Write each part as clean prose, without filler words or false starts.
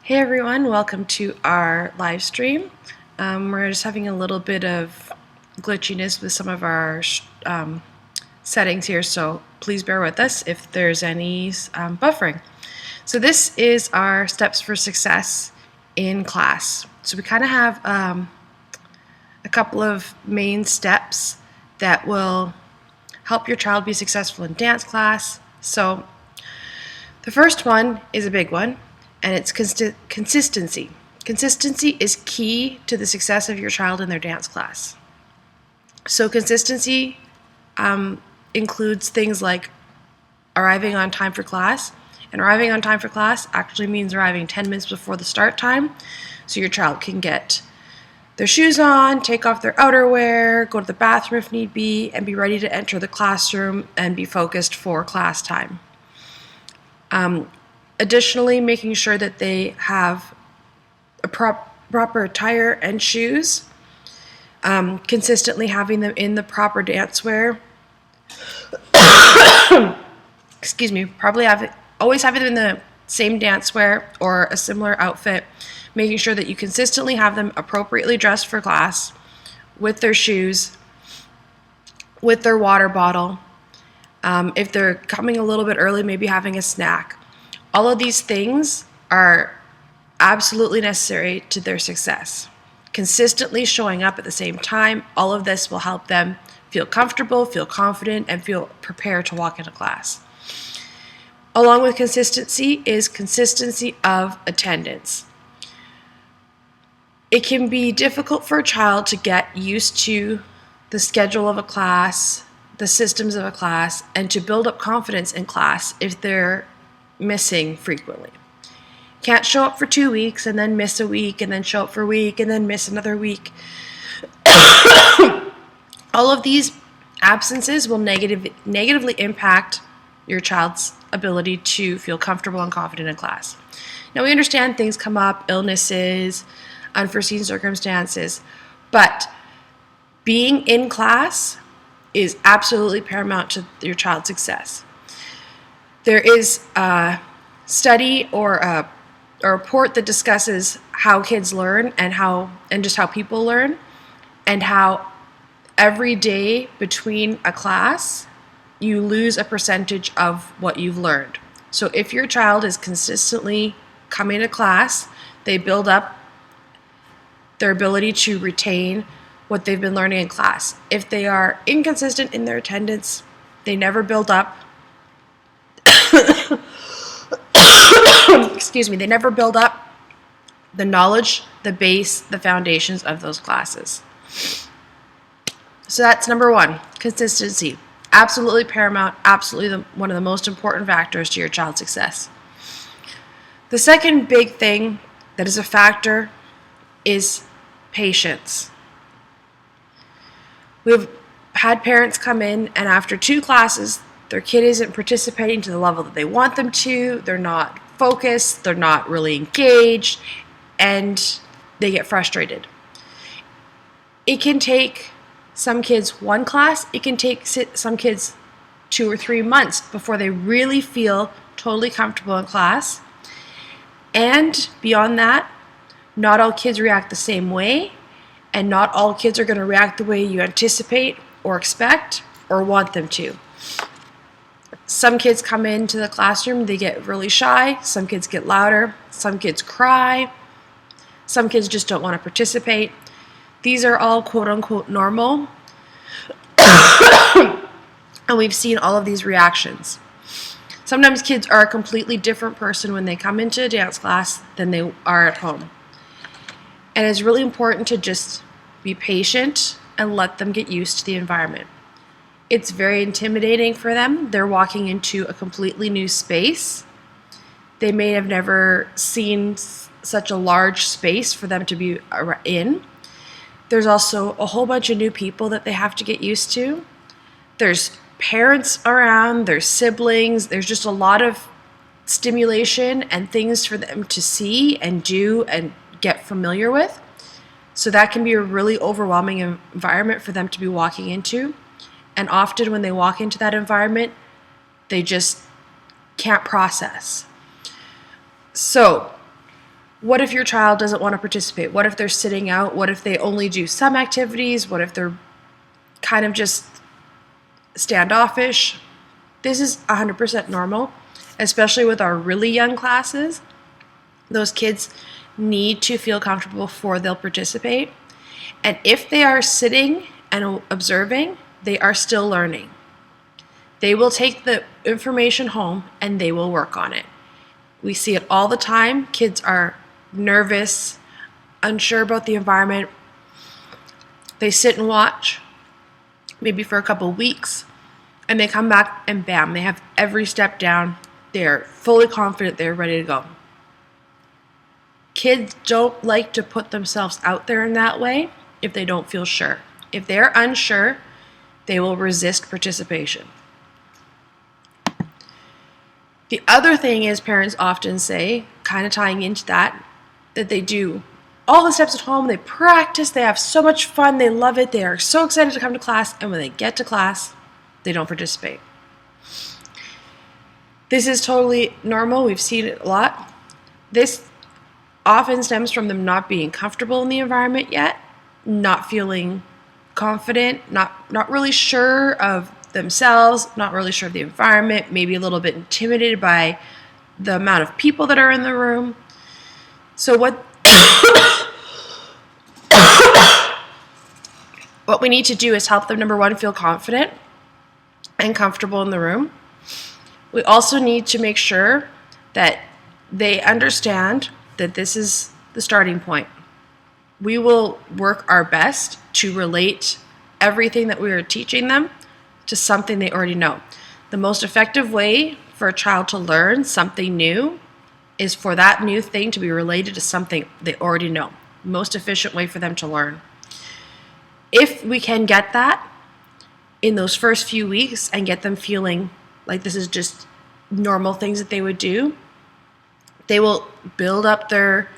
Hey everyone, welcome to our live stream. We're just having a little bit of glitchiness with some of our settings here, so please bear with us if there's any buffering. So this is our steps for success in class. So we kind of have a couple of main steps that will help your child be successful in dance class. So the first one is a big one, and it's consistency. Consistency is key to the success of your child in their dance class. So consistency includes things like arriving on time for class, and arriving on time for class actually means arriving 10 minutes before the start time, so your child can get their shoes on, take off their outerwear, go to the bathroom if need be, and be ready to enter the classroom and be focused for class time. Additionally, making sure that they have a proper attire and shoes, consistently having them in the proper dance wear. Excuse me, always having them in the same dance wear or a similar outfit, making sure that you consistently have them appropriately dressed for class, with their shoes, with their water bottle. If they're coming a little bit early, maybe having a snack. All of these things are absolutely necessary to their success. Consistently showing up at the same time, all of this will help them feel comfortable, feel confident, and feel prepared to walk into class. Along with consistency is consistency of attendance. It can be difficult for a child to get used to the schedule of a class, the systems of a class, and to build up confidence in class if they're missing frequently. Can't show up for 2 weeks and then miss a week and then show up for a week and then miss another week. All of these absences will negatively impact your child's ability to feel comfortable and confident in class. Now we understand things come up, illnesses, unforeseen circumstances, but being in class is absolutely paramount to your child's success. There is a study or a report that discusses how kids learn and just how people learn, and how every day between a class you lose a percentage of what you've learned. So if your child is consistently coming to class, they build up their ability to retain what they've been learning in class. If they are inconsistent in their attendance, they never build up they never build up the knowledge, the base, the foundations of those classes. So that's number one, consistency. Absolutely paramount, absolutely one of the most important factors to your child's success. The second big thing that is a factor is patience. We've had parents come in, and after 2 classes, their kid isn't participating to the level that they want them to, they're not focused, they're not really engaged, and they get frustrated. It can take some kids 1 class, it can take some kids 2 or 3 months before they really feel totally comfortable in class. And beyond that, not all kids react the same way, and not all kids are going to react the way you anticipate or expect or want them to. Some kids come into the classroom, they get really shy, some kids get louder, some kids cry, some kids just don't want to participate. These are all quote-unquote normal, and we've seen all of these reactions. Sometimes kids are a completely different person when they come into a dance class than they are at home. And it's really important to just be patient and let them get used to the environment. It's very intimidating for them. They're walking into a completely new space. They may have never seen such a large space for them to be in. There's also a whole bunch of new people that they have to get used to. There's parents around, there's siblings, there's just a lot of stimulation and things for them to see and do and get familiar with. So that can be a really overwhelming environment for them to be walking into. And often when they walk into that environment, they just can't process. So What if your child doesn't want to participate? What if they're sitting out? What if they only do some activities? What if they're kind of just standoffish? This is 100% normal, especially with our really young classes. Those kids need to feel comfortable before they'll participate. And if they are sitting and observing, they are still learning. They will take the information home and they will work on it. We see it all the time. Kids are nervous, unsure about the environment. They sit and watch, maybe for a couple weeks, and they come back and bam, they have every step down. They're fully confident, they're ready to go. Kids don't like to put themselves out there in that way if they don't feel sure. If they're unsure, they will resist participation. The other thing is parents often say, kind of tying into that they do all the steps at home, they practice, they have so much fun, they love it, they are so excited to come to class, and when they get to class, they don't participate. This is totally normal. We've seen it a lot. This often stems from them not being comfortable in the environment yet, not feeling confident, not really sure of themselves, not really sure of the environment, maybe a little bit intimidated by the amount of people that are in the room. So what we need to do is help them, number one, feel confident and comfortable in the room. We also need to make sure that they understand that this is the starting point. We will work our best to relate everything that we are teaching them to something they already know. The most effective way for a child to learn something new is for that new thing to be related to something they already know. Most efficient way for them to learn. If we can get that in those first few weeks and get them feeling like this is just normal things that they would do, they will build up their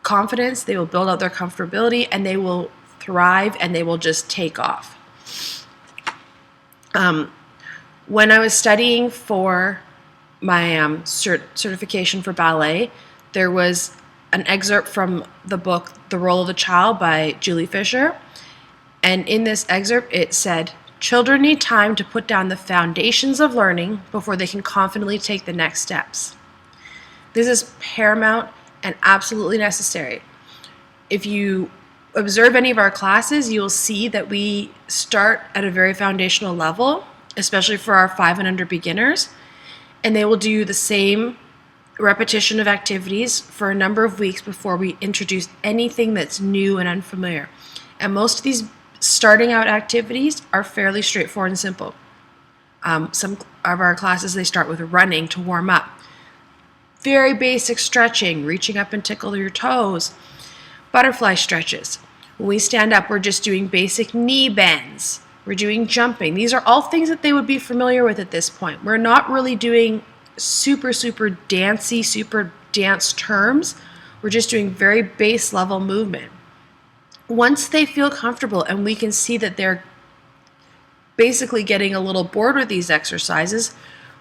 confidence, they will build up their comfortability, and they will thrive and they will just take off. When I was studying for my certification for ballet, there was an excerpt from the book The Role of the Child by Julie Fisher. And in this excerpt, it said, "Children need time to put down the foundations of learning before they can confidently take the next steps." This is paramount and absolutely necessary. If you observe any of our classes, you'll see that we start at a very foundational level, especially for our 5 and under beginners, and they will do the same repetition of activities for a number of weeks before we introduce anything that's new and unfamiliar. And most of these starting out activities are fairly straightforward and simple. Some of our classes, they start with running to warm up. Very basic stretching, reaching up and tickle your toes, butterfly stretches. When we stand up, we're just doing basic knee bends. We're doing jumping. These are all things that they would be familiar with at this point. We're not really doing super dancey, super dance terms. We're just doing very base level movement. Once they feel comfortable and we can see that they're basically getting a little bored with these exercises,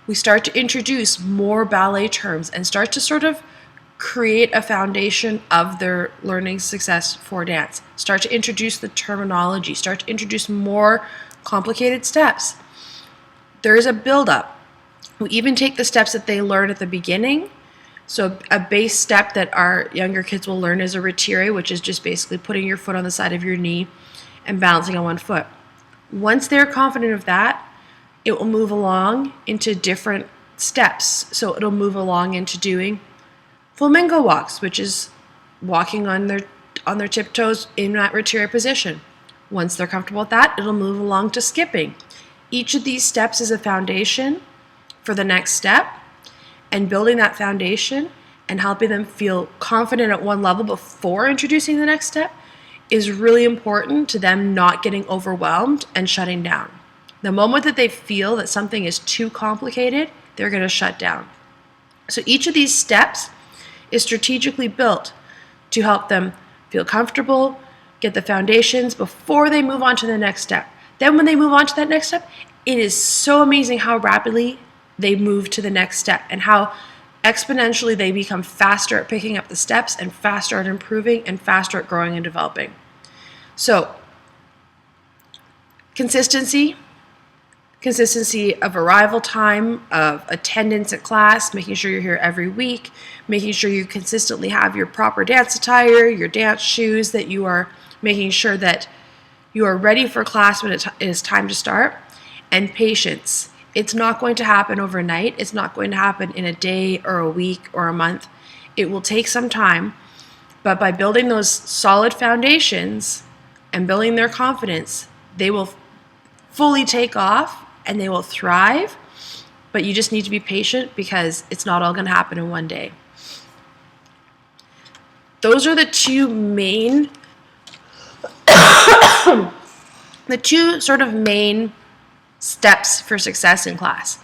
we start to introduce more ballet terms and start to sort of create a foundation of their learning success for dance. Start to introduce the terminology, start to introduce more complicated steps. There is a build-up. We even take the steps that they learn at the beginning. So a base step that our younger kids will learn is a retire, which is just basically putting your foot on the side of your knee and balancing on one foot. Once they're confident of that, it will move along into different steps. So it'll move along into doing flamingo walks, which is walking on their tiptoes in that retire position. Once they're comfortable with that, it'll move along to skipping. Each of these steps is a foundation for the next step, and building that foundation and helping them feel confident at one level before introducing the next step is really important to them not getting overwhelmed and shutting down. The moment that they feel that something is too complicated, they're going to shut down. So each of these steps is strategically built to help them feel comfortable, get the foundations before they move on to the next step. Then when they move on to that next step, it is so amazing how rapidly they move to the next step and how exponentially they become faster at picking up the steps and faster at improving and faster at growing and developing. So consistency of arrival time, of attendance at class, making sure you're here every week, making sure you consistently have your proper dance attire, your dance shoes, that you are making sure that you are ready for class when it is time to start, and patience. It's not going to happen overnight. It's not going to happen in a day or a week or a month. It will take some time, but by building those solid foundations and building their confidence, they will fully take off and they will thrive, but you just need to be patient because it's not all going to happen in one day. Those are the two main, main steps for success in class.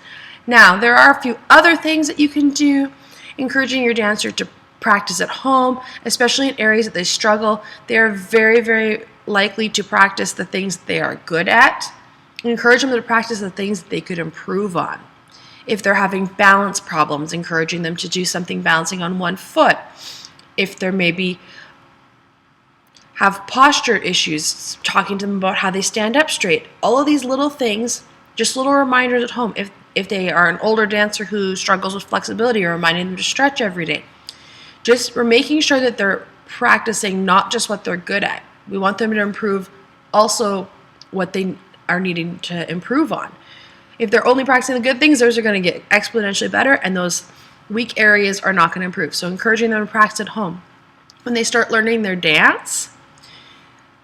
Now, there are a few other things that you can do, encouraging your dancer to practice at home, especially in areas that they struggle. They are very, very likely to practice the things that they are good at. Encourage them to practice the things that they could improve on. If they're having balance problems, encouraging them to do something balancing on one foot. If they're maybe have posture issues, talking to them about how they stand up straight. All of these little things, just little reminders at home. If they are an older dancer who struggles with flexibility, or reminding them to stretch every day. We're making sure that they're practicing not just what they're good at. We want them to improve also what they are needing to improve on. If they're only practicing the good things, those are going to get exponentially better, and those weak areas are not going to improve. So encouraging them to practice at home. When they start learning their dance,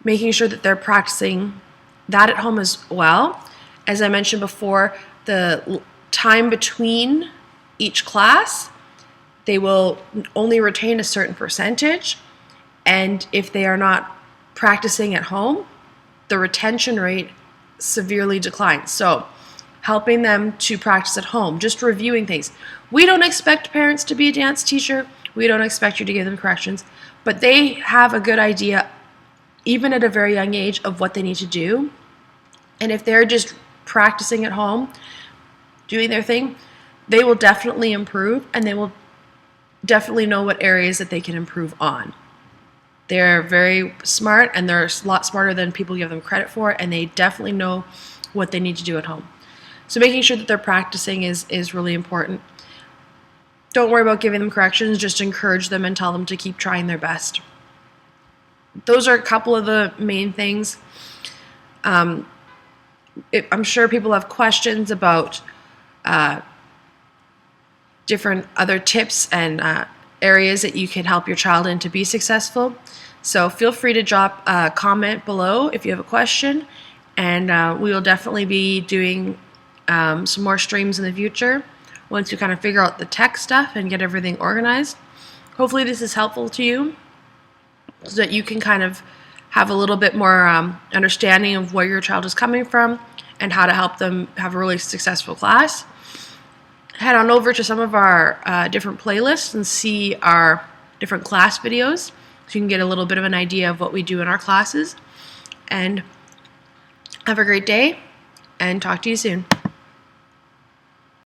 making sure that they're practicing that at home as well. As I mentioned before, the time between each class, they will only retain a certain percentage, and if they are not practicing at home, the retention rate severely declines. So helping them to practice at home, just reviewing things. We don't expect parents to be a dance teacher. We don't expect you to give them corrections, but they have a good idea, even at a very young age, of what they need to do. And if they're just practicing at home, doing their thing, they will definitely improve, and they will definitely know what areas that they can improve on. They're very smart, and they're a lot smarter than people give them credit for, and they definitely know what they need to do at home. So making sure that they're practicing is really important. Don't worry about giving them corrections, just encourage them and tell them to keep trying their best. Those are a couple of the main things. I'm sure people have questions about different other tips and areas that you can help your child in to be successful. So feel free to drop a comment below if you have a question, and we will definitely be doing some more streams in the future once you kind of figure out the tech stuff and get everything organized. Hopefully this is helpful to you so that you can kind of have a little bit more understanding of where your child is coming from and how to help them have a really successful class. Head on over to some of our different playlists and see our different class videos so you can get a little bit of an idea of what we do in our classes. And have a great day, and talk to you soon.